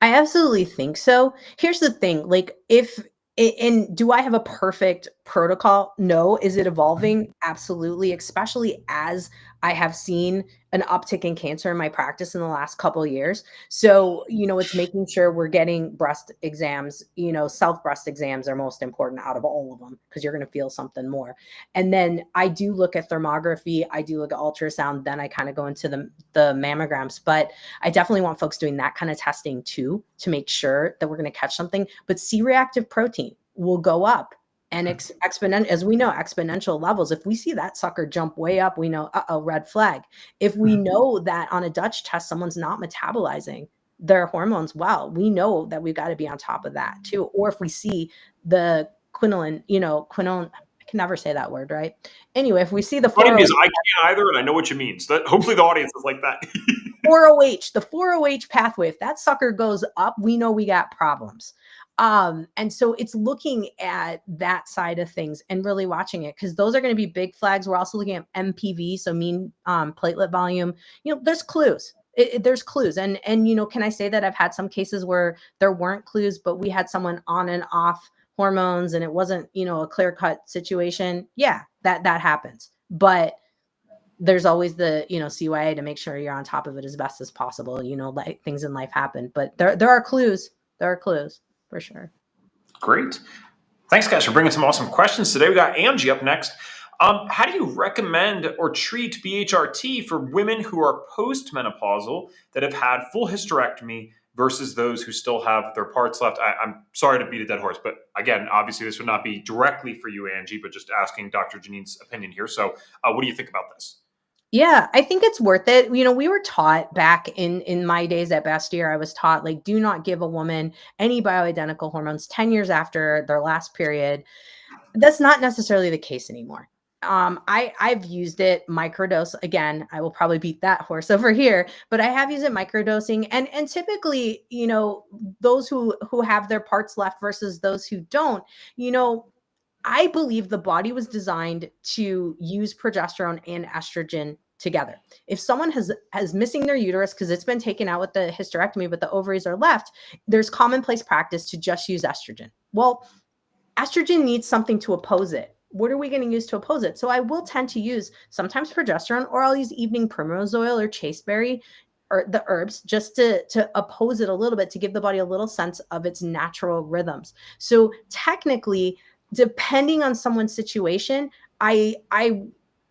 I absolutely think so. Here's the thing, like, if and do I have a perfect protocol? No. Is it evolving? Absolutely, especially as I have seen an uptick in cancer in my practice in the last couple of years. So, it's making sure we're getting breast exams, self breast exams are most important out of all of them because you're going to feel something more. And then I do look at thermography, I do look at ultrasound, then I kind of go into the mammograms, but I definitely want folks doing that kind of testing too to make sure that we're going to catch something. But C-reactive protein will go up and exponential, as we know, exponential levels. If we see that sucker jump way up, we know, red flag. If we know that on a Dutch test, someone's not metabolizing their hormones well, we know that we've got to be on top of that too. Or if we see the quinoline, I can never say that word, right? Anyway, if we see the Funny 4 because I can't either, and I know what you mean. So that, hopefully the audience is like that. 4OH, the 4OH pathway, if that sucker goes up, we know we got problems. And so it's looking at that side of things and really watching it because those are going to be big flags. We're also looking at MPV, so mean platelet volume. There's clues. There's clues. And can I say that I've had some cases where there weren't clues, but we had someone on and off hormones and it wasn't, a clear-cut situation. Yeah, that happens. But there's always the, CYA to make sure you're on top of it as best as possible. Like things in life happen, but there are clues. There are clues for sure. Great. Thanks, guys, for bringing some awesome questions today. We got Angie up next. How do you recommend or treat BHRT for women who are postmenopausal that have had full hysterectomy versus those who still have their parts left? I'm sorry to beat a dead horse, but again, obviously this would not be directly for you, Angie, but just asking Dr. Jannine's opinion here. So what do you think about this? Yeah, I think it's worth it. We were taught back in my days at Bastyr, I was taught, like, do not give a woman any bioidentical hormones 10 years after their last period. That's not necessarily the case anymore. I've used it microdose. Again, I will probably beat that horse over here, but I have used it microdosing. And typically, those who have their parts left versus those who don't, I believe the body was designed to use progesterone and estrogen together. If someone has missing their uterus because it's been taken out with the hysterectomy, but the ovaries are left, there's commonplace practice to just use estrogen. Well, estrogen needs something to oppose it. What are we going to use to oppose it? So I will tend to use sometimes progesterone, or I'll use evening primrose oil or chasteberry or the herbs just to oppose it a little bit, to give the body a little sense of its natural rhythms. So technically, depending on someone's situation, I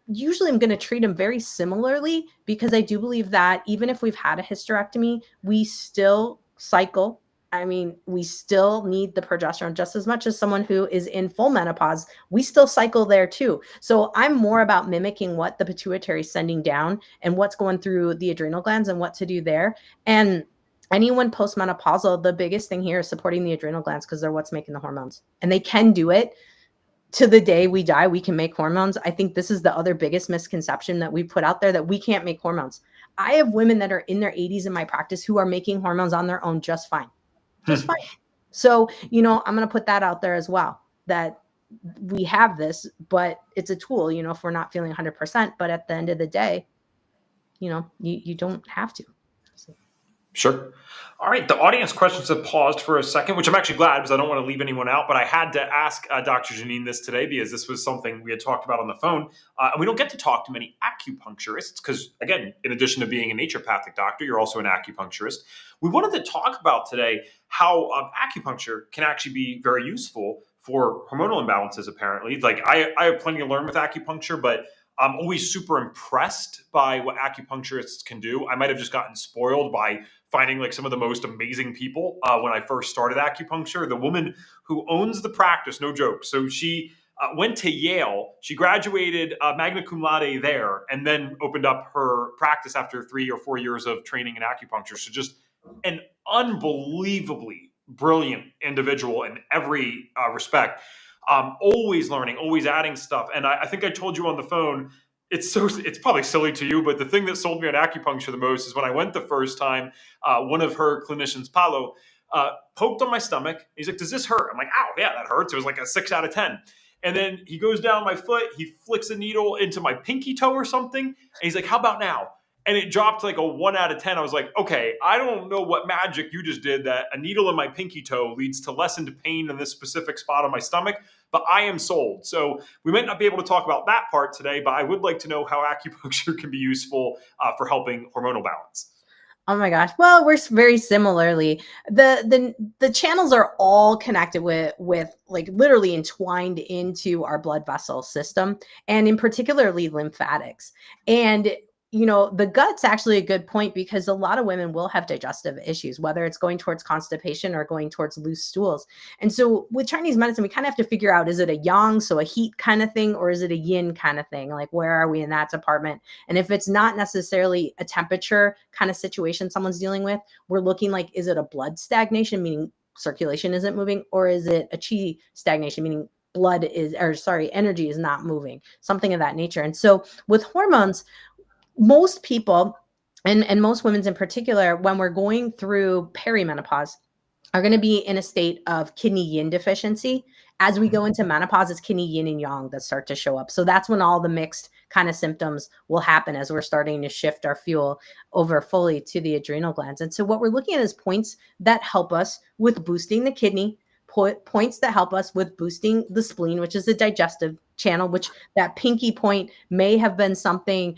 usually am going to treat them very similarly because I do believe that even if we've had a hysterectomy, we still cycle. I mean, we still need the progesterone just as much as someone who is in full menopause. We still cycle there too. So I'm more about mimicking what the pituitary is sending down and what's going through the adrenal glands and what to do there. And anyone postmenopausal, the biggest thing here is supporting the adrenal glands because they're what's making the hormones. And they can do it to the day we die. We can make hormones. I think this is the other biggest misconception that we put out there, that we can't make hormones. I have women that are in their 80s in my practice who are making hormones on their own just fine. Just fine. So, I'm going to put that out there as well, that we have this, but it's a tool, if we're not feeling 100%, but at the end of the day, you don't have to. So. Sure. All right. The audience questions have paused for a second, which I'm actually glad because I don't want to leave anyone out. But I had to ask Dr. Jannine this today because this was something we had talked about on the phone. And we don't get to talk to many acupuncturists because, again, in addition to being a naturopathic doctor, you're also an acupuncturist. We wanted to talk about today how acupuncture can actually be very useful for hormonal imbalances, apparently. Like, I have plenty to learn with acupuncture, but I'm always super impressed by what acupuncturists can do. I might have just gotten spoiled by finding like some of the most amazing people when I first started acupuncture. The woman who owns the practice, no joke. So she went to Yale. She graduated magna cum laude there, and then opened up her practice after 3 or 4 years of training in acupuncture. So just an unbelievably brilliant individual in every respect. Always learning, always adding stuff. And I think I told you on the phone, it's probably silly to you, but the thing that sold me on acupuncture the most is when I went the first time, one of her clinicians, Paulo, poked on my stomach. He's like, "Does this hurt?" I'm like, "Ow, yeah, that hurts." It was like a 6 out of 10. And then he goes down my foot, he flicks a needle into my pinky toe or something, and he's like, "How about now?" And it dropped like a 1 out of 10. I was like, okay, I don't know what magic you just did that a needle in my pinky toe leads to lessened pain in this specific spot on my stomach, but I am sold. So we might not be able to talk about that part today, but I would like to know how acupuncture can be useful for helping hormonal balance. Oh my gosh. Well, we're very similarly. The channels are all connected with like literally entwined into our blood vessel system, and in particularly lymphatics. And the gut's actually a good point because a lot of women will have digestive issues, whether it's going towards constipation or going towards loose stools. And so with Chinese medicine, we kind of have to figure out, is it a yang, so a heat kind of thing, or is it a yin kind of thing? Like, where are we in that department? And if it's not necessarily a temperature kind of situation someone's dealing with, we're looking like, is it a blood stagnation, meaning circulation isn't moving, or is it a qi stagnation, meaning energy is not moving, something of that nature. And so with hormones, most people, and most women's in particular, when we're going through perimenopause, are going to be in a state of kidney yin deficiency. As we go into menopause, it's kidney yin and yang that start to show up. So that's when all the mixed kind of symptoms will happen as we're starting to shift our fuel over fully to the adrenal glands. And so what we're looking at is points that help us with boosting the kidney, points that help us with boosting the spleen, which is the digestive channel, which that pinky point may have been something,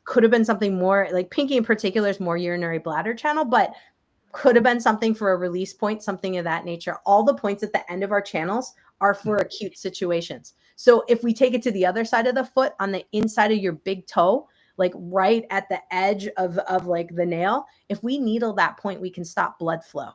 could have been something more, like pinky in particular is more urinary bladder channel, but could have been something for a release point, something of that nature. All the points at the end of our channels are for acute situations. So if we take it to the other side of the foot, on the inside of your big toe, like right at the edge of like the nail, if we needle that point, we can stop blood flow.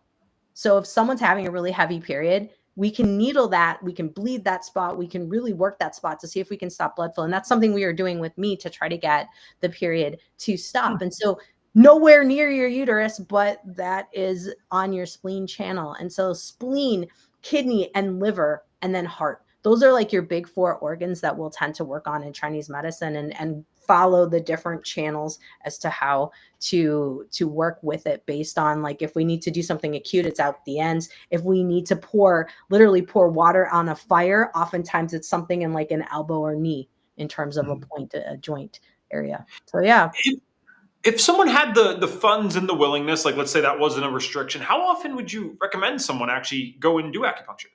So if someone's having a really heavy period, we can needle that, we can bleed that spot, we can really work that spot to see if we can stop blood flow. And that's something we are doing with me to try to get the period to stop. And so nowhere near your uterus, but that is on your spleen channel. And so spleen, kidney, and liver, and then heart. Those are like your big four organs that we'll tend to work on in Chinese medicine, and follow the different channels as to how to work with it based on, like, if we need to do something acute, it's out the ends. If we need to literally pour water on a fire, oftentimes it's something in like an elbow or knee in terms of a point, a joint area. So yeah. If someone had the funds and the willingness, like let's say that wasn't a restriction, how often would you recommend someone actually go and do acupuncture?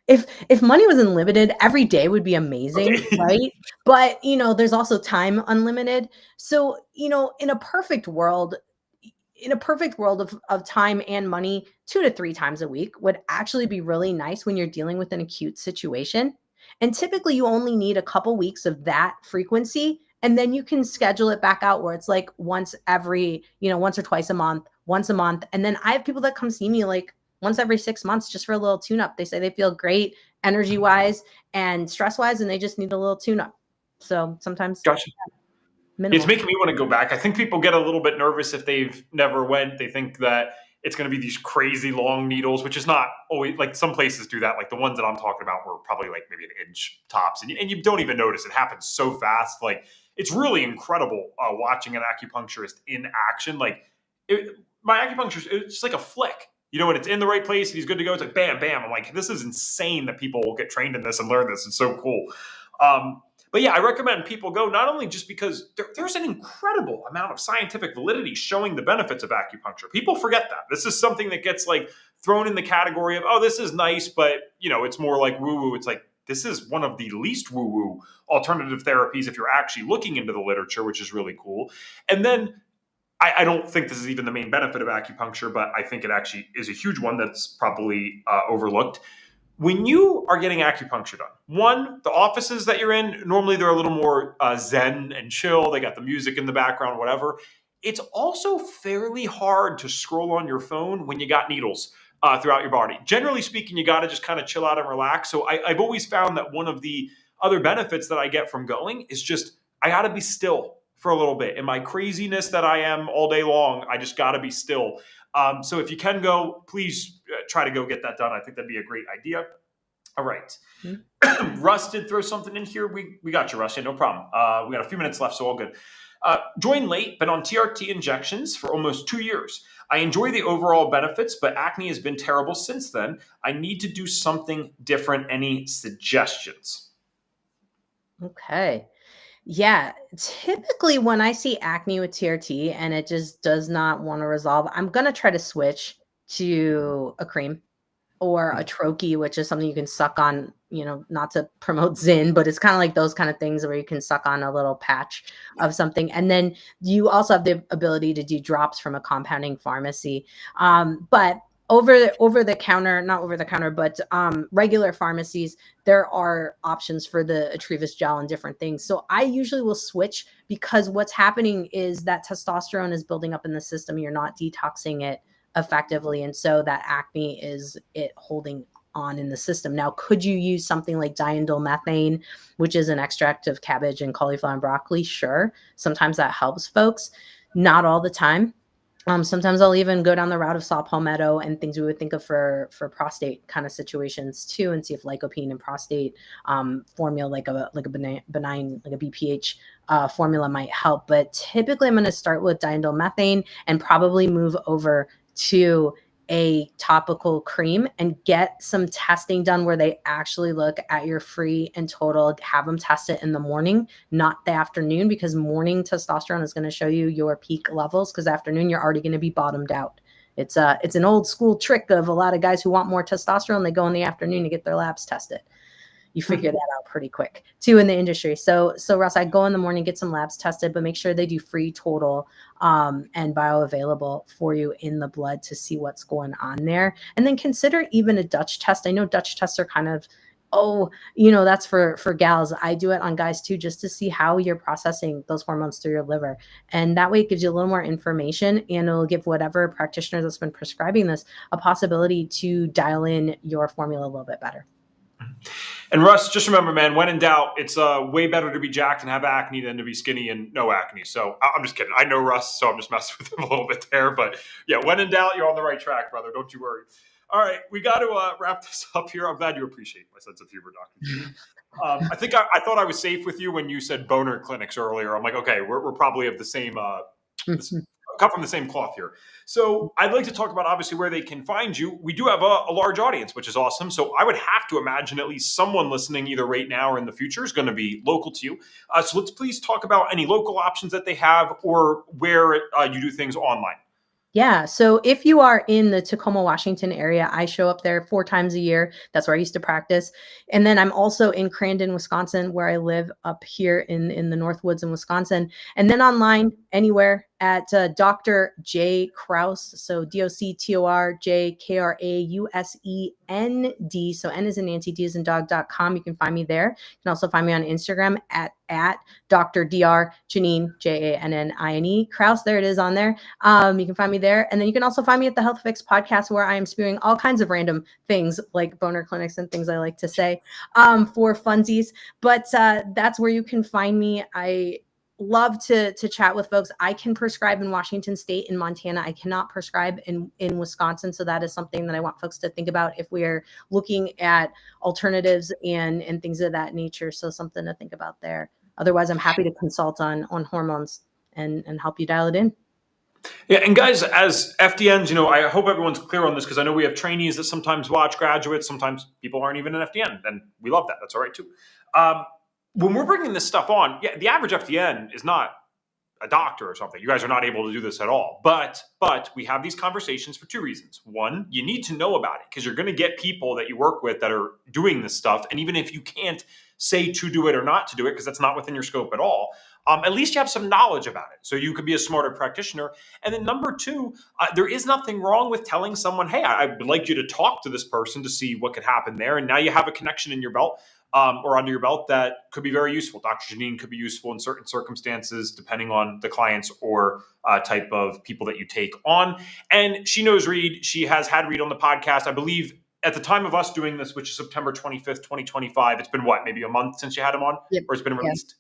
If money was unlimited, every day would be amazing, Okay. right? But, there's also time unlimited. So, in a perfect world of time and money, 2 to 3 times a week would actually be really nice when you're dealing with an acute situation. And typically you only need a couple weeks of that frequency, and then you can schedule it back out where it's like once or twice a month, once a month. And then I have people that come see me like once every 6 months just for a little tune up. They say they feel great energy wise and stress wise, and they just need a little tune up. So sometimes Gotcha. It's minimal. making me want to go back. I think people get a little bit nervous if they've never went. They think that it's going to be these crazy long needles, which is not always, like some places do that. Like the ones that I'm talking about were probably like maybe an inch tops, and you don't even notice. It happens so fast. Like it's really incredible watching an acupuncturist in action. Like my acupuncturist, it's just like a flick. When it's in the right place and he's good to go, it's like bam, bam. I'm like, this is insane that people will get trained in this and learn this. It's so cool. But yeah, I recommend people go, not only just because there's an incredible amount of scientific validity showing the benefits of acupuncture. People forget that. This is something that gets like thrown in the category of, oh, this is nice, but it's more like woo-woo. It's like, this is one of the least woo-woo alternative therapies if you're actually looking into the literature, which is really cool. And then I don't think this is even the main benefit of acupuncture, but I think it actually is a huge one that's probably overlooked. When you are getting acupuncture done, one, the offices that you're in, normally they're a little more zen and chill. They got the music in the background, whatever. It's also fairly hard to scroll on your phone when you got needles throughout your body. Generally speaking, you got to just kind of chill out and relax. So I've always found that one of the other benefits that I get from going is just I got to be still for a little bit. In my craziness that I am all day long, I just got to be still. So if you can go, please try to go get that done. I think that'd be a great idea. All right. Mhm. Russ did throw something in here. We got you, Russ. Yeah, no problem. We got a few minutes left, so all good. Joined late, been on TRT injections for almost 2 years. I enjoy the overall benefits, but acne has been terrible since then. I need to do something different. Any suggestions? Okay. Yeah, typically when I see acne with TRT and it just does not want to resolve, I'm going to try to switch to a cream or a troche, which is something you can suck on, not to promote Zyn, but it's kind of like those kind of things where you can suck on a little patch of something. And then you also have the ability to do drops from a compounding pharmacy. But over the counter, not over the counter, but regular pharmacies, there are options for the Atrivas gel and different things. So I usually will switch because what's happening is that testosterone is building up in the system. You're not detoxing it effectively. And so that acne is it holding on in the system. Now, could you use something like diindolylmethane, which is an extract of cabbage and cauliflower and broccoli? Sure. Sometimes that helps folks. Not all the time. Sometimes I'll even go down the route of saw palmetto and things we would think of for prostate kind of situations too, and see if lycopene and prostate formula like a benign like a BPH formula might help. But typically, I'm going to start with diindolylmethane and probably move over to a topical cream and get some testing done where they actually look at your free and total, have them test it in the morning, not the afternoon, because morning testosterone is going to show you your peak levels, because afternoon you're already going to be bottomed out. It's an old school trick of a lot of guys who want more testosterone. They go in the afternoon to get their labs tested. You figure that out pretty quick too in the industry. So Russ, I go in the morning, get some labs tested, but make sure they do free total and bioavailable for you in the blood to see what's going on there. And then consider even a Dutch test. I know Dutch tests are kind of, that's for gals. I do it on guys too, just to see how you're processing those hormones through your liver. And that way it gives you a little more information, and it'll give whatever practitioner that's been prescribing this a possibility to dial in your formula a little bit better. And Russ, just remember, man, when in doubt, it's way better to be jacked and have acne than to be skinny and no acne. So I'm just kidding. I know Russ, so I'm just messing with him a little bit there. But yeah, when in doubt, you're on the right track, brother. Don't you worry. All right, we got to wrap this up here. I'm glad you appreciate my sense of humor, Dr. I think I thought I was safe with you when you said boner clinics earlier. I'm like, okay, we're probably of the same cut from the same cloth here. So I'd like to talk about obviously where they can find you. We do have a large audience, which is awesome. So I would have to imagine at least someone listening either right now or in the future is going to be local to you. So let's please talk about any local options that they have or where you do things online. Yeah. So if you are in the Tacoma, Washington area, I show up there 4 times a year. That's where I used to practice. And then I'm also in Crandon, Wisconsin, where I live up here in the Northwoods in Wisconsin. And then online anywhere at Dr. J Krause. So DocJKrausend. So N is in Nancy, D is in dog.com. You can find me there. You can also find me on Instagram at Dr. Dr. Jannine, Jannine Krause. There it is on there. You can find me there. And then you can also find me at the Health Fix podcast, where I am spewing all kinds of random things like boner clinics and things I like to say for funsies. But that's where you can find me. I love to chat with folks. I can prescribe in Washington State and Montana. I cannot prescribe in Wisconsin. So that is something that I want folks to think about if we're looking at alternatives and things of that nature. So something to think about there. Otherwise, I'm happy to consult on hormones and help you dial it in. Yeah, and guys, as FDNs, I hope everyone's clear on this, because I know we have trainees that sometimes watch, graduates. Sometimes people aren't even an FDN, and we love that. That's all right too. When we're bringing this stuff on, yeah, the average FDN is not a doctor or something. You guys are not able to do this at all. But we have these conversations for 2 reasons. One, you need to know about it, because you're going to get people that you work with that are doing this stuff. And even if you can't say to do it or not to do it, because that's not within your scope at all, at least you have some knowledge about it, so you can be a smarter practitioner. And then number 2, there is nothing wrong with telling someone, hey, I would like you to talk to this person to see what could happen there. And now you have a connection in your belt. Or under your belt that could be very useful. Dr. Jannine could be useful in certain circumstances, depending on the clients or type of people that you take on. And she knows Reed. She has had Reed on the podcast. I believe at the time of us doing this, which is September 25th, 2025, it's been what, maybe a month since you had him on? Yep. Or it's been released?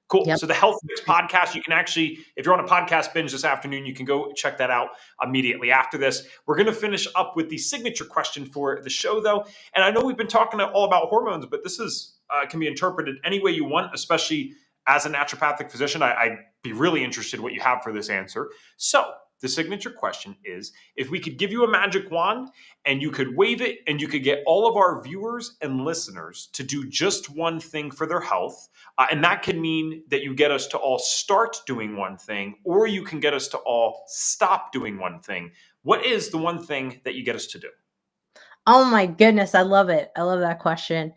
Cool. Yep. So the Health Mix podcast, you can actually, if you're on a podcast binge this afternoon, you can go check that out immediately after this. We're going to finish up with the signature question for the show, though. And I know we've been talking all about hormones, but this is can be interpreted any way you want, especially as a naturopathic physician. I'd be really interested what you have for this answer. So the signature question is, if we could give you a magic wand and you could wave it and you could get all of our viewers and listeners to do just one thing for their health, and that can mean that you get us to all start doing one thing, or you can get us to all stop doing one thing. What is the one thing that you get us to do? Oh my goodness, I love it. I love that question.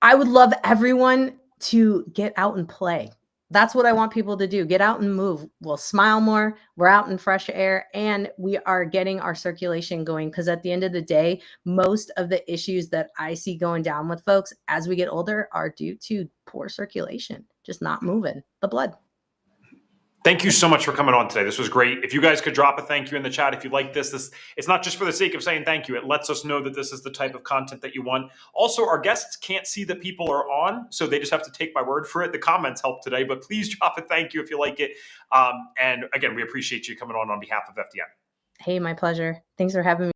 I would love everyone to get out and play. That's what I want people to do. Get out and move. We'll smile more. We're out in fresh air and we are getting our circulation going. Because at the end of the day, most of the issues that I see going down with folks as we get older are due to poor circulation, just not moving the blood. Thank you so much for coming on today. This was great. If you guys could drop a thank you in the chat if you like this, it's not just for the sake of saying thank you. It lets us know that this is the type of content that you want. Also, our guests can't see that people are on, so they just have to take my word for it. The comments help today, but please drop a thank you if you like it. And again, we appreciate you coming on behalf of FDN. Hey, my pleasure. Thanks for having me.